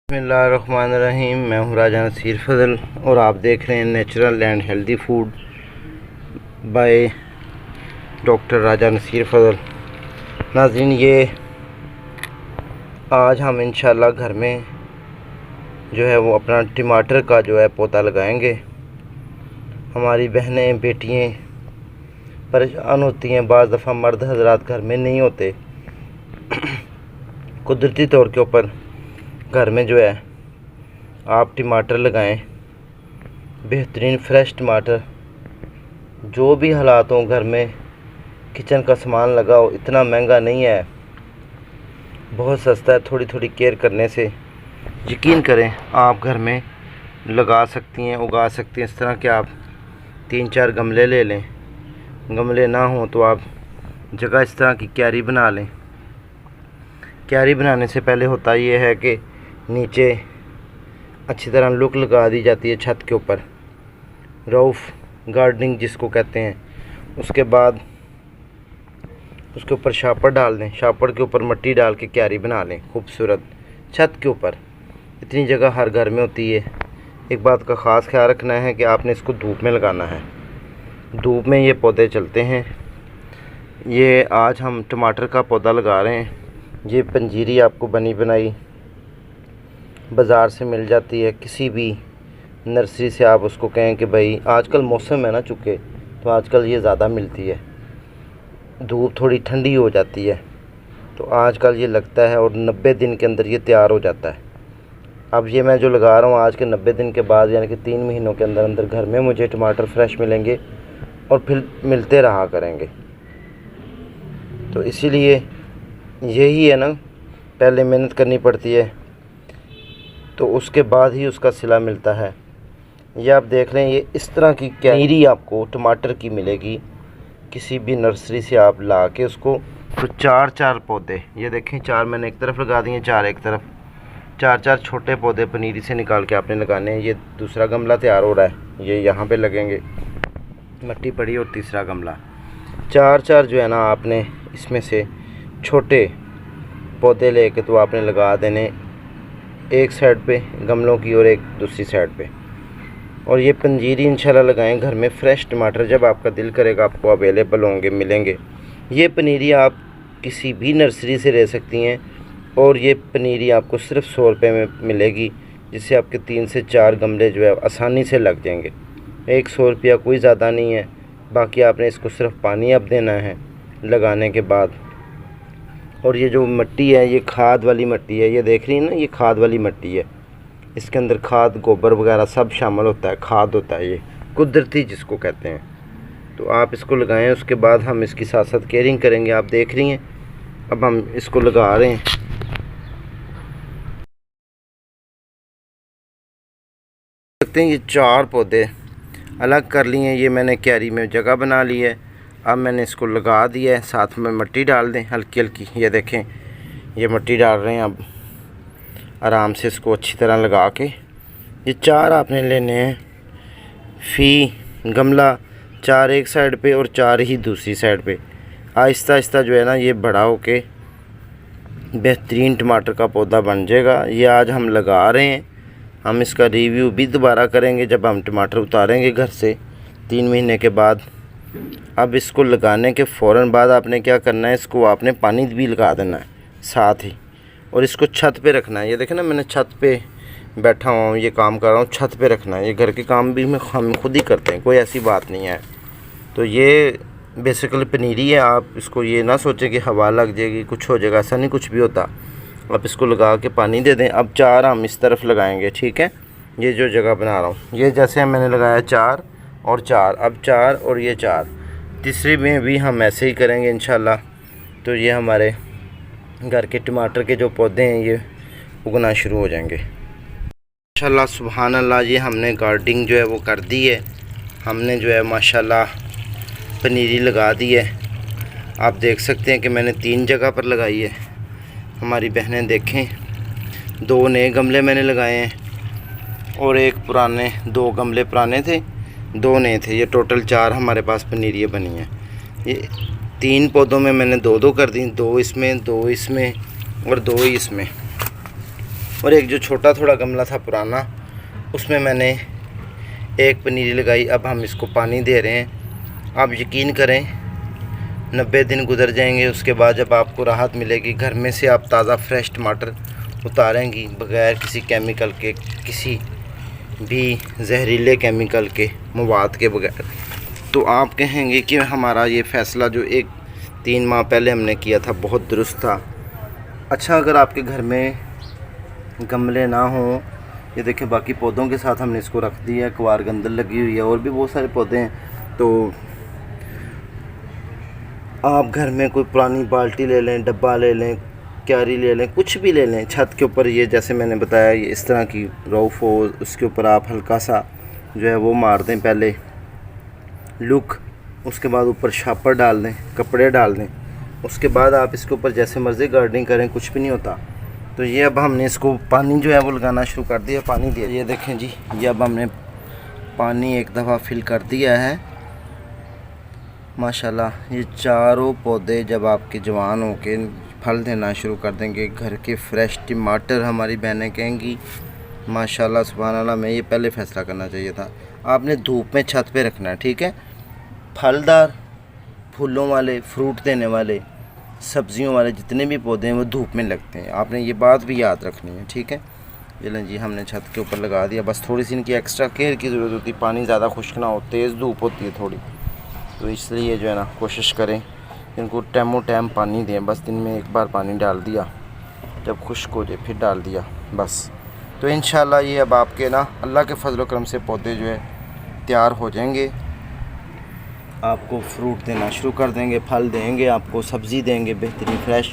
बिस्मिल्लाहिर्रहमानिर्रहीम। मैं हूँ राजा नसीर फजल और आप देख रहे हैं natural and healthy food by doctor Raja Naseer Fazal. नाज़रीन, ये आज हम इंशाल्लाह घर में जो है वो अपना टमाटर का जो है पौधा लगाएंगे। हमारी बहनें बेटियाँ परेशान होती हैं, बाज़ दफ़ा मर्द हजरात घर में नहीं होते। कुदरती तौर के ऊपर घर में जो है आप टमाटर लगाएं, बेहतरीन फ्रेश टमाटर। जो भी हालात हों घर में किचन का सामान लगाओ, इतना महंगा नहीं है, बहुत सस्ता है। थोड़ी थोड़ी केयर करने से यकीन करें आप घर में लगा सकती हैं, उगा सकती हैं। इस तरह के आप 3-4 गमले ले लें, गमले ना हो तो आप जगह इस तरह की क्यारी बना लें। क्यारी बनाने से पहले होता ये है कि नीचे अच्छी तरह लुक लगा दी जाती है छत के ऊपर, रूफ गार्डनिंग जिसको कहते हैं। उसके बाद उसके ऊपर शापर डाल दें, शापर के ऊपर मिट्टी डाल के क्यारी बना लें खूबसूरत छत के ऊपर। इतनी जगह हर घर में होती है। एक बात का ख़ास ख्याल रखना है कि आपने इसको धूप में लगाना है, धूप में ये पौधे चलते हैं। ये आज हम टमाटर का पौधा लगा रहे हैं। ये पंजीरी आपको बनी बनाई बाज़ार से मिल जाती है, किसी भी नर्सरी से आप उसको कहें कि भाई आजकल मौसम है ना चूँकि, तो आजकल ये ज़्यादा मिलती है। धूप थोड़ी ठंडी हो जाती है तो आजकल ये लगता है और 90 दिन के अंदर ये तैयार हो जाता है। अब ये मैं जो लगा रहा हूँ आज के 90 दिन के बाद, यानी कि 3 महीनों के अंदर अंदर घर में मुझे टमाटर फ्रेश मिलेंगे और फिर मिलते रहा करेंगे। तो इसीलिए यही है ना, पहले मेहनत करनी पड़ती है तो उसके बाद ही उसका सिला मिलता है। ये आप देख रहे हैं, ये इस तरह की क्यारी आपको टमाटर की मिलेगी किसी भी नर्सरी से। आप ला के उसको तो 4-4 पौधे, ये देखें 4 मैंने एक तरफ लगा दिए, 4 एक तरफ, 4-4 छोटे पौधे पनीरी से निकाल के आपने लगाने हैं। ये दूसरा गमला तैयार हो रहा है, ये यहाँ पे लगेंगे, मिट्टी पड़ी। और तीसरा गमला, 4-4 जो है ना आपने इसमें से छोटे पौधे लेके तो आपने लगा देने, एक साइड पे गमलों की और एक दूसरी साइड पे। और ये पंजीरी इंशाल्लाह लगाएं घर में। फ्रेश टमाटर जब आपका दिल करेगा आपको अवेलेबल होंगे, मिलेंगे। ये पनीरी आप किसी भी नर्सरी से ले सकती हैं और ये पनीरी आपको सिर्फ 100 रुपये में मिलेगी, जिससे आपके 3 से 4 गमले जो है आसानी से लग जाएंगे। 100 रुपया कोई ज़्यादा नहीं है। बाकी आपने इसको सिर्फ पानी अब देना है लगाने के बाद। और ये जो मिट्टी है ये खाद वाली मिट्टी है, ये देख रही है ना, ये खाद वाली मिट्टी है। इसके अंदर खाद, गोबर वगैरह सब शामिल होता है, खाद होता है, ये कुदरती जिसको कहते हैं। तो आप इसको लगाएं, उसके बाद हम इसकी साथ साथ केयरिंग करेंगे। आप देख रही हैं अब हम इसको लगा रहे हैं। देखते हैं ये 4 पौधे अलग कर लिए हैं, ये मैंने क्यारी में जगह बना ली है। अब मैंने इसको लगा दिया है, साथ में मिट्टी डाल दें हल्की हल्की। ये देखें ये मिट्टी डाल रहे हैं। अब आराम से इसको अच्छी तरह लगा के, ये 4 आपने लेने हैं फी गमला, 4 एक साइड पे और 4 ही दूसरी साइड पे। आहिस्ता आहिस्ता जो है ना ये बड़ा होके बेहतरीन टमाटर का पौधा बन जाएगा। ये आज हम लगा रहे हैं, हम इसका रिव्यू भी दोबारा करेंगे जब हम टमाटर उतारेंगे घर से 3 महीने के बाद। अब इसको लगाने के फ़ौरन बाद आपने क्या करना है, इसको आपने पानी भी लगा देना है साथ ही, और इसको छत पे रखना है। ये देखें ना, मैंने छत पे बैठा हुआ हूँ, ये काम कर रहा हूँ, छत पे रखना है। ये घर के काम भी हम खुद ही करते हैं, कोई ऐसी बात नहीं है। तो ये बेसिकली पनीरी है। आप इसको ये ना सोचें कि हवा लग जाएगी, कुछ हो जाएगा, ऐसा नहीं कुछ भी होता। आप इसको लगा के पानी दे दें। अब 4 हम इस तरफ लगाएंगे, ठीक है। ये जो जगह बना रहा हूँ, ये जैसे मैंने लगाया 4 और 4, अब 4 और ये 4, तीसरी में भी हम ऐसे ही करेंगे इंशाल्लाह। तो ये हमारे घर के टमाटर के जो पौधे हैं ये उगना शुरू हो जाएंगे माशाल्लाह। सुभान अल्लाह, ये हमने गार्डनिंग जो है वो कर दी है। हमने जो है माशाल्लाह पनीरी लगा दी है। आप देख सकते हैं कि मैंने 3 जगह पर लगाई है। हमारी बहनें देखें, 2 नए गमले मैंने लगाए हैं और एक पुराने, 2 गमले पुराने थे, 2 नए थे। ये टोटल 4 हमारे पास पनीरियाँ बनी हैं। ये 3 पौधों में मैंने 2-2 कर दी, 2 इसमें, 2 इसमें और 2 ही इसमें। और एक जो छोटा थोड़ा गमला था पुराना, उसमें मैंने एक पनीरी लगाई। अब हम इसको पानी दे रहे हैं। आप यकीन करें 90 दिन गुजर जाएंगे, उसके बाद जब आपको राहत मिलेगी, घर में से आप ताज़ा फ्रेश टमाटर उतारेंगी बग़ैर किसी केमिकल के, किसी भी जहरीले केमिकल के मवाद के बगैर, तो आप कहेंगे कि हमारा ये फ़ैसला जो 3 माह पहले हमने किया था बहुत दुरुस्त था। अच्छा, अगर आपके घर में गमले ना हों, ये देखिए बाकी पौधों के साथ हमने इसको रख दिया है, क्वार गंदल लगी हुई है और भी बहुत सारे पौधे हैं, तो आप घर में कोई पुरानी बाल्टी ले लें, डब्बा ले लें, क्यारी ले लें, कुछ भी ले लें, छत के ऊपर ये जैसे मैंने बताया ये इस तरह की रऊफ़ हो, उसके ऊपर आप हल्का सा जो है वो मार दें पहले लुक, उसके बाद ऊपर शापर डाल दें, कपड़े डाल दें, उसके बाद आप इसके ऊपर जैसे मर्ज़ी गार्डनिंग करें, कुछ भी नहीं होता। तो ये अब हमने इसको पानी जो है वो लगाना शुरू कर दिया, पानी दिया। ये देखें जी, ये अब हमने पानी एक दफ़ा फिल कर दिया है माशाल्लाह। ये चारों पौधे जब आपके जवान होके फल देना शुरू कर देंगे, घर के फ्रेश टमाटर, हमारी बहनें कहेंगी माशाल्लाह सुभान अल्लाह। मैं ये पहले फ़ैसला करना चाहिए था। आपने धूप में छत पे रखना है, ठीक है। फलदार, फूलों वाले, फ्रूट देने वाले, सब्जियों वाले जितने भी पौधे हैं वो धूप में लगते हैं, आपने ये बात भी याद रखनी है, ठीक है। चलें जी, हमने छत के ऊपर लगा दिया। बस थोड़ी सी इनकी एक्स्ट्रा केयर की ज़रूरत होती है, पानी ज़्यादा खुश्क ना हो, तेज़ धूप होती है थोड़ी, तो इसलिए जो है ना कोशिश करें इनको टाइमो टाइम पानी दें। बस दिन में एक बार पानी डाल दिया, जब खुश्क हो जाए फिर डाल दिया बस। तो इंशाल्लाह ये अब आपके ना अल्लाह के फजल करम से पौधे जो है तैयार हो जाएंगे, आपको फ्रूट देना शुरू कर देंगे, फल देंगे, आपको सब्ज़ी देंगे बेहतरीन फ्रेश।